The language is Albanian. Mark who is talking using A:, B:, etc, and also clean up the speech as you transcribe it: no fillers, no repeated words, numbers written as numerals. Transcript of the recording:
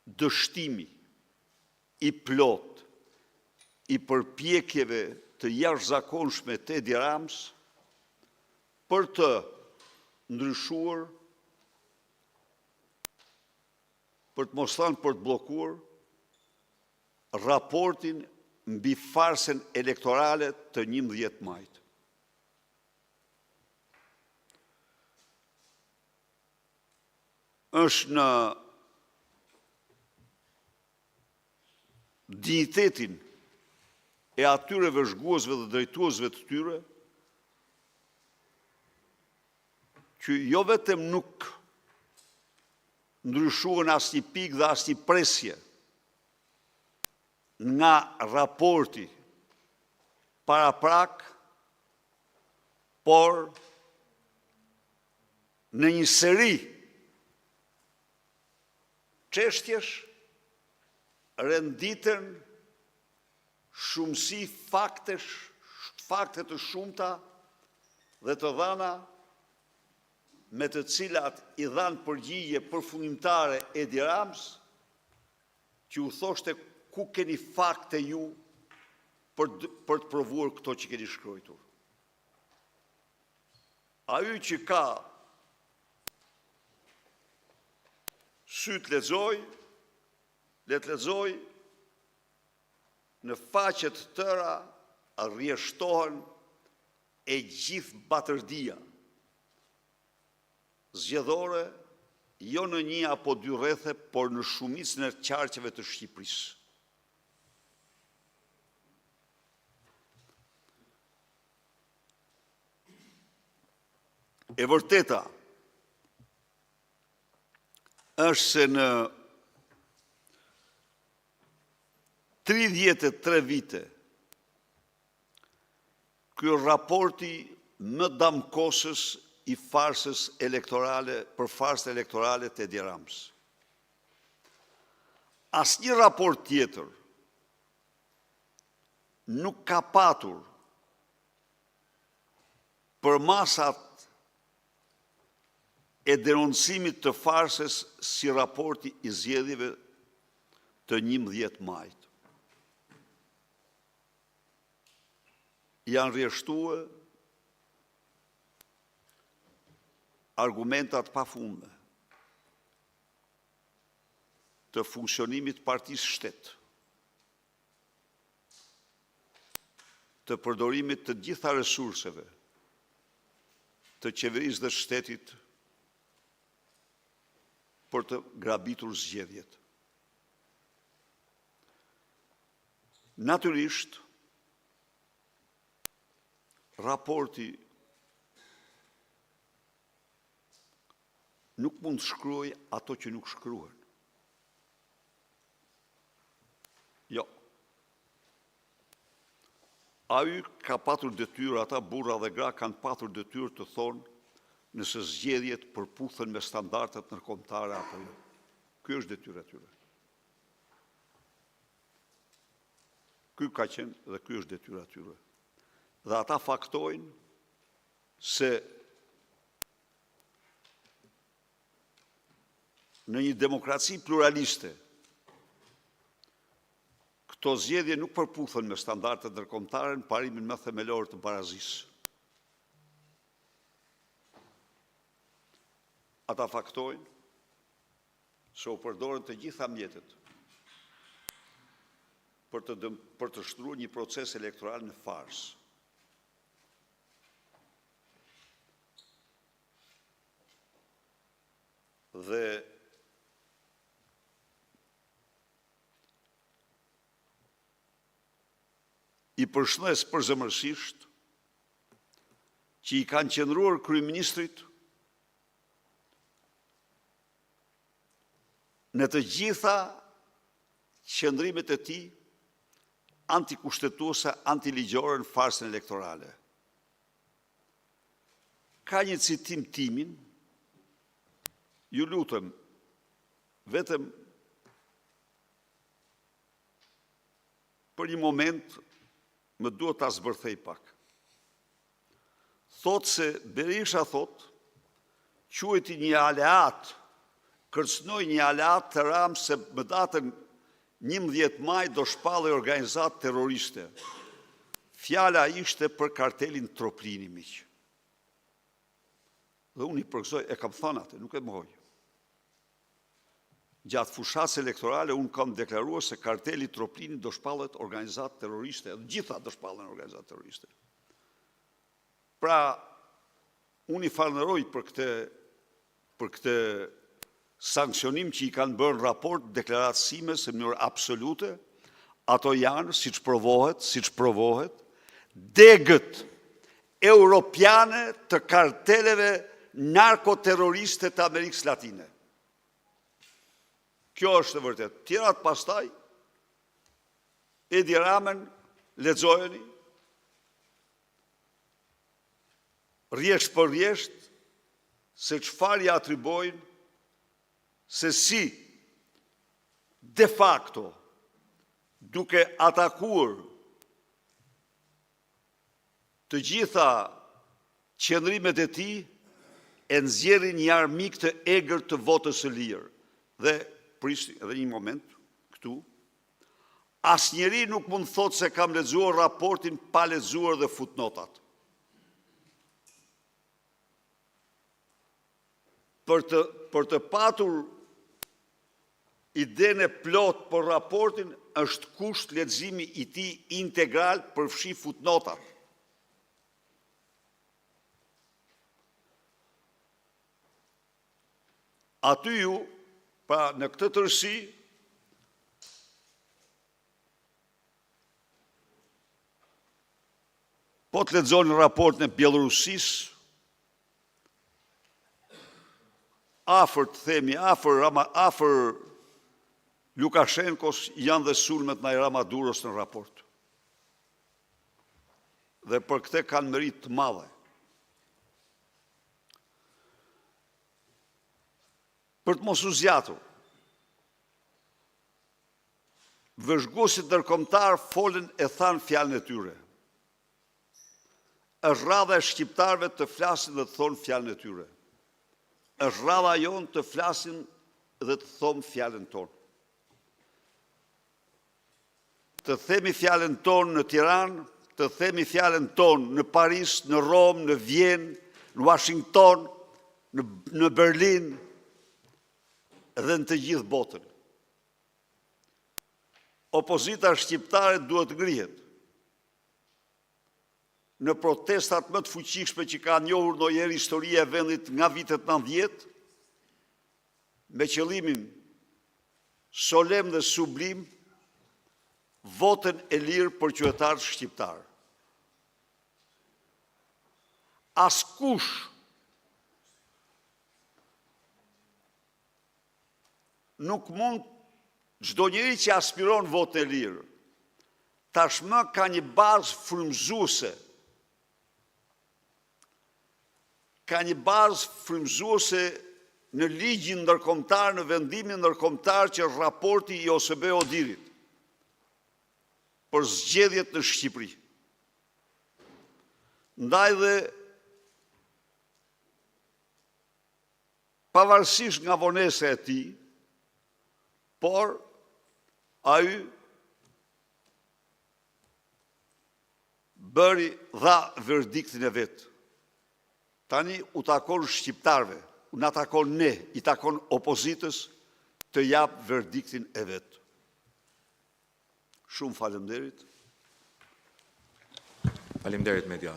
A: dështimi i plot i përpjekjeve të jashtëzakonshme të Edi Ramës për të ndryshuar, për të mos thënë për të bllokuar raportin mbi farsën elektorale të 11 majit. Është në dignitetin e atyre vëzhguesve dhe drejtuesve të tyre që jo vetëm nuk ndryshuan asnjë pikë dhe asnjë presje nga raporti paraprak, por në një seri çështjesh renditën shumësi fakte të shumta dhe të dhëna me të cilat i dhanë përgjigje përfundimtare Edi Ramës, që u thoshte ku keni fakte ju për të provuar këto që keni shkruar. Ai që ka sy të lexoj, le të lexoj në faqet të tëra rrjeshtohen e gjithë batërdia zgjedhore, jo në një apo dy rrethe, por në shumicën e qarqeve të Shqipërisë. E vërteta është se në 33 vite ky raporti më damkosës i farsës elektorale për farsën elektorale të Edi Ramës. Asnjë raport tjetër nuk ka patur për masat e denoncimit të farsës si raporti i zgjedhjeve të 11 majit. Janë rrjeshtuar argumentat pafundme të funksionimit partisë shtet, të përdorimit të gjitha resurseve të qeverisë dhe shtetit për të grabitur zgjedhjet. Natyrisht, raporti nuk mund të shkruaj ato që nuk shkruhen. Jo. Ai ka patur detyrë, ata burra dhe gra kanë patur detyrë të thonë nëse zgjedhjet përputhen me standardet ndërkombëtare apo jo. Ky është detyra e tyre. Ky ka qenë dhe ky është detyra e tyre. Dhe ata faktojnë se në një demokraci pluraliste këto zgjedhje nuk përputhen me standardet ndërkombëtare në parimin më themelor të barazisë. Ata faktojnë se u përdoren të gjitha mjetet për të shtruar një proces elektoral në farsë. Dhe i përshëndes përzemërsisht që i kanë qendruar kryeministrit në të gjitha qëndrimet e tij antikushtetuese, antiligjore në farsën elektorale. Ka një citim timin, ju lutem, vetëm për një moment më duhet ta zbërthej pak. Thot se Berisha thot, quajti një aleat kërcënoi një aleat të Ramës se më datën 11 maj do shpallej organizatë terroriste. Fjala ishte për kartelin Troplini, miq. Dhe unë i përgëzoj, e kam thënë atë, nuk e mohoj. Gjatë fushatës elektorale, unë kam deklaruar se karteli Troplini do shpallet organizatë terroriste, dhe gjitha do shpallen organizatë terroriste. Pra, unë i falënderoj për këtë sankcionim që i kanë bërë raport deklaratësime se në mënyrë absolute, ato janë, siç provohet, degët europiane të karteleve narkoterroriste të Amerikës Latine. Kjo është e vërtet. Tjerat pastaj, Edi Ramën, lexojeni, rjesht për rjesht, se çfarë ja atribojnë, se si de facto, duke atakuar të gjitha qëndrimet e tij, e nxjerrin një armik të egër të votës së lirë. Dhe prisni edhe një moment këtu, asnjëri nuk mund thotë se kam lexuar raportin pa lexuar dhe futnotat. Për të patur idenë e plot për raportin, është kusht leximi i tij integral përfshi futnotat. Aty ju, pra në këtë tërësi, po të lexoni raportin e Bielorussisë, afër Lukashenkos janë dhe sulmet ndaj Ramaduros në raport. Dhe për këtë kanë merit të madhe. Për të mos u zgjatur, vëzhguesit ndërkombëtar folën e thanë fjalën e tyre. Është rradha e shqiptarëve të flasin dhe të thonë fjalën e tyre. Është rradha jonë të flasin dhe të thonë fjalën tonë. Të themi fjalën tonë në Tiranë, të themi fjalën tonë në Paris, në Rom, në Vjenë, në Washington, në Berlin dhe në të gjithë botën. Opozita shqiptare duhet ngrihet në protestat më të fuqishme që ka njohur ndonjëherë historia e vendit nga vitet 90, me qëllimin solem dhe sublim votën e lirë për qytetarët shqiptarë. Askush nuk mund, çdo njeri që aspiron votën e lirë, tashmë ka një bazë frymëzuese. Ka një bazë frymëzuese në ligjin ndërkombëtar, në vendimin ndërkombëtar që është raporti i OSBE-ODIHR-it për zgjedhjet në Shqipëri. Ndaj dhe pavarësisht nga vonesa e tij, por ai dha verdiktin e vet. Tani u takon shqiptarve, na takon ne, i takon opozitës të jap verdiktin e vet. Shumë faleminderit.
B: Faleminderit Media.